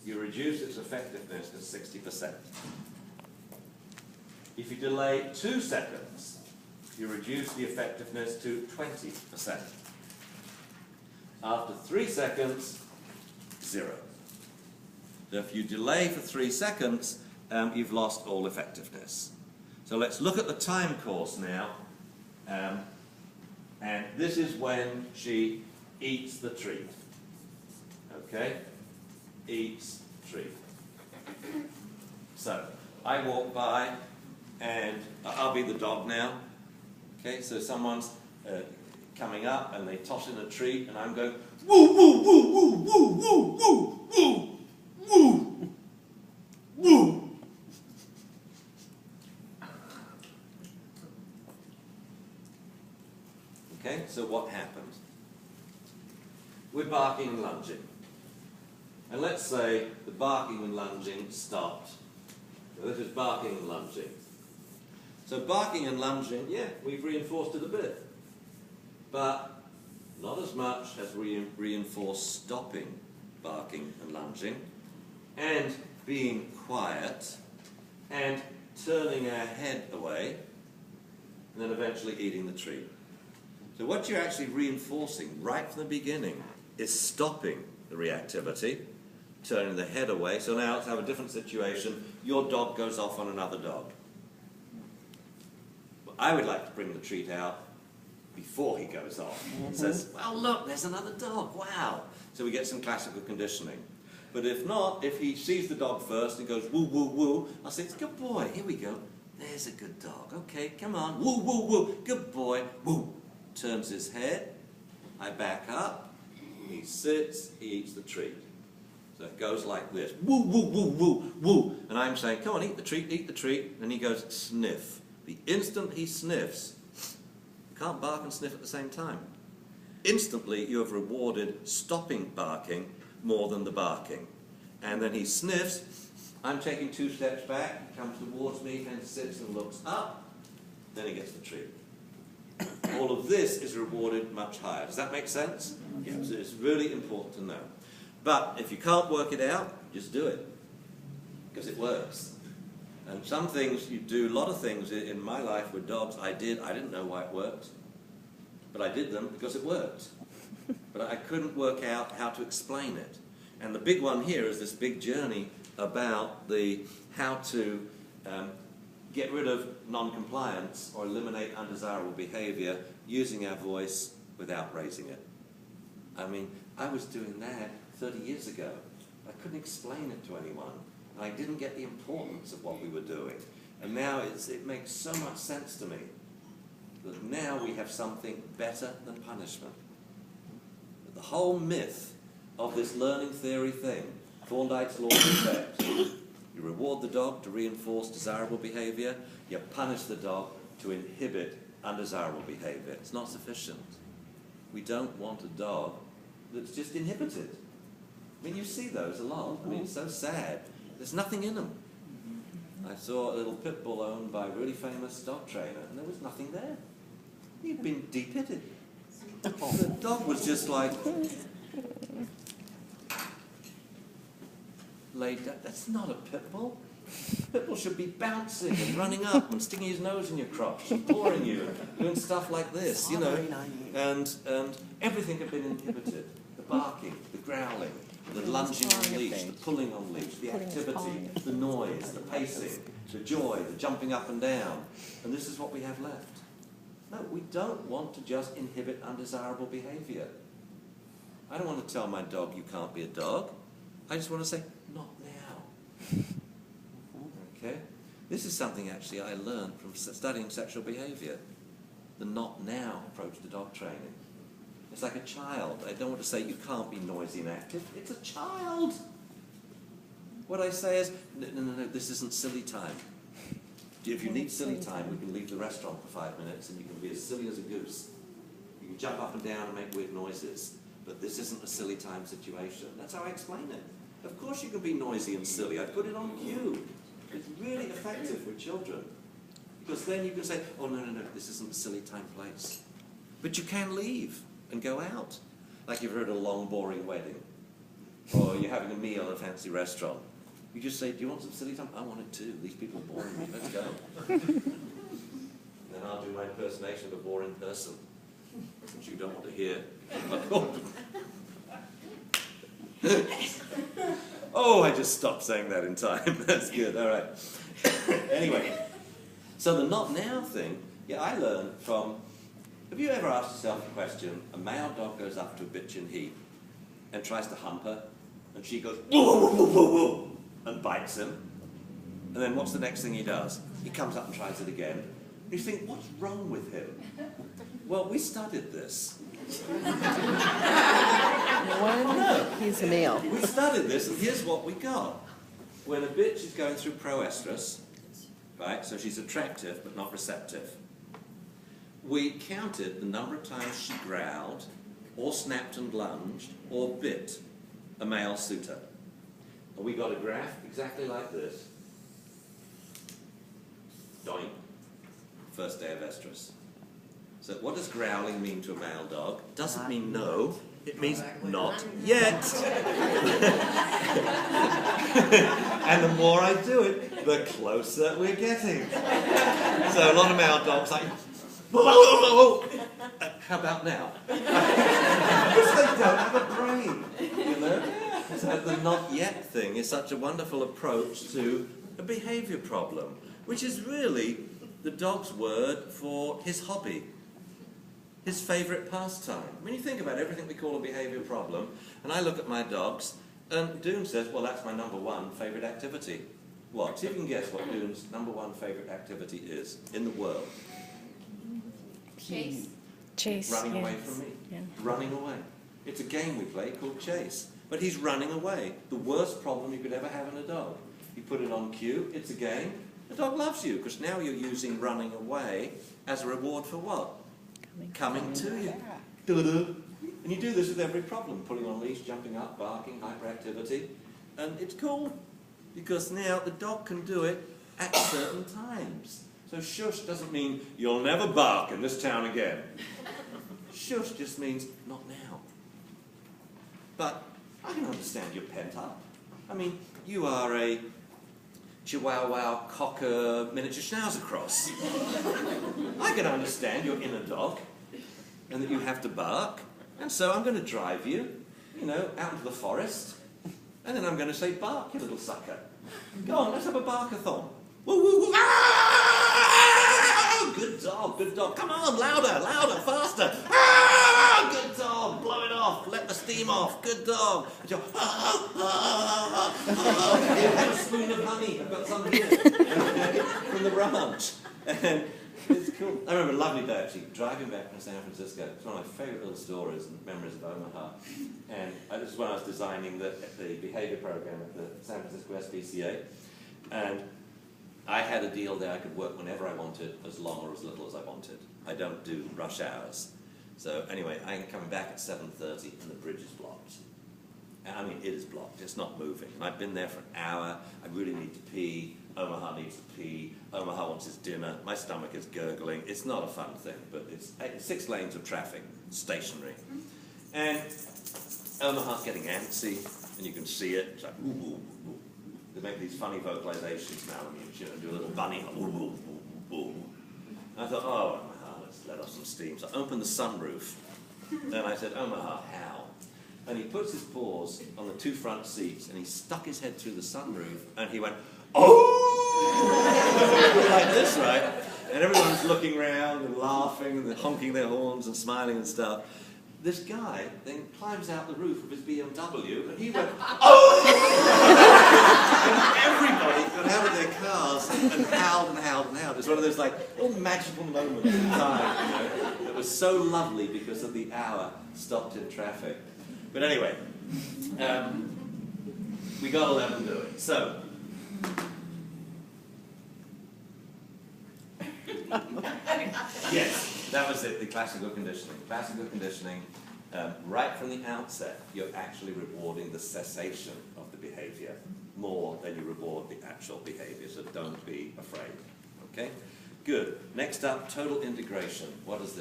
you reduce its effectiveness to 60%. If you delay 2 seconds, you reduce the effectiveness to 20%. After 3 seconds, 0. So if you delay for 3 seconds, you've lost all effectiveness. So let's look at the time course now. And this is when she eats the treat. Okay? Eats treat. So I walk by, and I'll be the dog now. Okay, so someone's coming up and they toss in a treat, and I'm going, woo, woo, woo, woo, woo, woo, woo, woo, woo, woo. Okay, so what happened? We're barking and lunging. And let's say the barking and lunging stopped. So this is barking and lunging. So barking and lunging, yeah, we've reinforced it a bit. But not as much as we reinforce stopping barking and lunging, and being quiet, and turning our head away, and then eventually eating the treat. So what you're actually reinforcing right from the beginning is stopping the reactivity, turning the head away. So now let's have a different situation. Your dog goes off on another dog. Well, I would like to bring the treat out before he goes off. And says, well, look, there's another dog, wow. So we get some classical conditioning. But if not, if he sees the dog first and goes, woo, woo, woo, I'll say, good boy, here we go. There's a good dog. Okay, come on, woo, woo, woo, good boy, woo. Turns his head, I back up, he sits, he eats the treat. So it goes like this, woo, woo, woo, woo, woo. And I'm saying, come on, eat the treat, and he goes, sniff. The instant he sniffs, you can't bark and sniff at the same time. Instantly, you have rewarded stopping barking more than the barking. And then he sniffs, I'm taking 2 steps back, he comes towards me and sits and looks up, then he gets the treat. All of this is rewarded much higher. Does that make sense? Yes. So it's really important to know. But if you can't work it out, just do it. Because it works. And some things you do, a lot of things in my life with dogs, I didn't know why it worked. But I did them because it worked. But I couldn't work out how to explain it. And the big one here is this big journey about how to get rid of non-compliance or eliminate undesirable behavior using our voice without raising it. I mean, I was doing that 30 years ago. I couldn't explain it to anyone. And I didn't get the importance of what we were doing. And now it makes so much sense to me that now we have something better than punishment. But the whole myth of this learning theory thing, Thorndike's law of effect, you reward the dog to reinforce desirable behavior, you punish the dog to inhibit undesirable behavior. It's not sufficient. We don't want a dog that's just inhibited. I mean, you see those a lot. I mean, it's so sad. There's nothing in them. I saw a little pit bull owned by a really famous dog trainer, and there was nothing there. He'd been de-pitted. The dog was just like laid down. That's not a pit bull. Pit bull should be bouncing and running up and sticking his nose in your crotch and pawing you and doing stuff like this, you know. And everything had been inhibited. The barking, the growling, the lunging on leash, the pulling on leash, the activity, the noise, the pacing, the joy, the jumping up and down. And this is what we have left. No, we don't want to just inhibit undesirable behavior. I don't want to tell my dog you can't be a dog. I just want to say, not now. Okay? This is something actually I learned from studying sexual behavior. The not now approach to dog training. It's like a child. I don't want to say you can't be noisy and active. It's a child. What I say is, no, this isn't silly time. If you need silly time, we can leave the restaurant for 5 minutes and you can be as silly as a goose. You can jump up and down and make weird noises. But this isn't a silly time situation. That's how I explain it. Of course you can be noisy and silly. I put it on cue. It's really effective with children. Because then you can say, oh, no, this isn't a silly time place. But you can leave and go out. Like you've heard a long, boring wedding. or you're having a meal at a fancy restaurant. You just say, do you want some silly time? I want it too. These people are boring me. Let's go. Then I'll do my impersonation of a boring person, which you don't want to hear. Oh, I just stopped saying that in time. That's good. All right. Anyway, so the not now thing, yeah, I learned from, have you ever asked yourself the question, a male dog goes up to a bitch in heat and tries to hump her, and she goes, whoa, whoa, whoa, whoa, whoa, and bites him, and then what's the next thing he does? He comes up and tries it again. And you think, what's wrong with him? Well, we studied this. No, he's a male. We studied this, and here's what we got. When a bitch is going through proestrus, right, so she's attractive but not receptive, we counted the number of times she growled, or snapped and lunged, or bit a male suitor. And we got a graph exactly like this. Doink. First day of estrus. So what does growling mean to a male dog? Doesn't mean no, it means not yet. And the more I do it, the closer we're getting. So a lot of male dogs like, how about now? Because they don't have a brain, you know? So the not yet thing is such a wonderful approach to a behavior problem, which is really the dog's word for his hobby, his favorite pastime. When you think about everything we call a behavior problem, and I look at my dogs, and Doon says, well, that's my #1 favorite activity. What? See if you can guess what Doon's #1 favorite activity is in the world. Chase. Chase. Running away from me. Yeah. Running away. It's a game we play called chase. But he's running away. The worst problem you could ever have in a dog. You put it on cue, it's a game. The dog loves you because now you're using running away as a reward for what? Coming to you. Da-da. And you do this with every problem. Pulling on leash, jumping up, barking, hyperactivity. And it's cool because now the dog can do it at certain times. So shush doesn't mean you'll never bark in this town again. Shush just means not now. But I can understand you're pent up. I mean, you are a Chihuahua, Cocker, miniature Schnauzer cross. I can understand you're in a dog and that you have to bark. And so I'm going to drive you, you know, out into the forest. And then I'm going to say, bark, you little sucker. Go on, let's have a barkathon. Woo, woo, woo. Ah! Good dog, good dog. Come on, louder, louder, faster. Ah! Good dog, blow it off, let the steam off. Good dog. And you're, have a spoon of honey. I've got some here from the ranch. And it's cool. I remember a lovely day actually, driving back from San Francisco. It's one of my favourite little stories and memories of Omaha. And this is when I was designing the behaviour program at the San Francisco SPCA. And I had a deal there I could work whenever I wanted, as long or as little as I wanted. I don't do rush hours. So anyway, I'm coming back at 7:30 and the bridge is blocked. I mean, it is blocked. It's not moving. And I've been there for an hour. I really need to pee. Omaha needs to pee. Omaha wants his dinner. My stomach is gurgling. It's not a fun thing, but it's 6 lanes of traffic, stationary. And Omaha's getting antsy, and you can see it. It's like, ooh, ooh, ooh. They make these funny vocalizations now, you know, do a little bunny, ooh, ooh, ooh, ooh. And I thought, oh, Omaha, let's let off some steam. So I opened the sunroof, and I said, Omaha, how? And he puts his paws on the 2 front seats, and he stuck his head through the sunroof, and he went, oh! Like this, right? And everyone's looking around and laughing and honking their horns and smiling and stuff. This guy then climbs out the roof of his BMW, and he went, oh! And everybody got out of their cars and howled and howled and howled. It was one of those, like, all magical moments in time, you know, that was so lovely because of the hour stopped in traffic. But anyway, we got to let them do it. So, yes, that was it, the classical conditioning. Classical conditioning, right from the outset, you're actually rewarding the cessation of the behavior more than you reward the actual behavior, so don't be afraid. Okay? Good. Next up, total integration. What is this?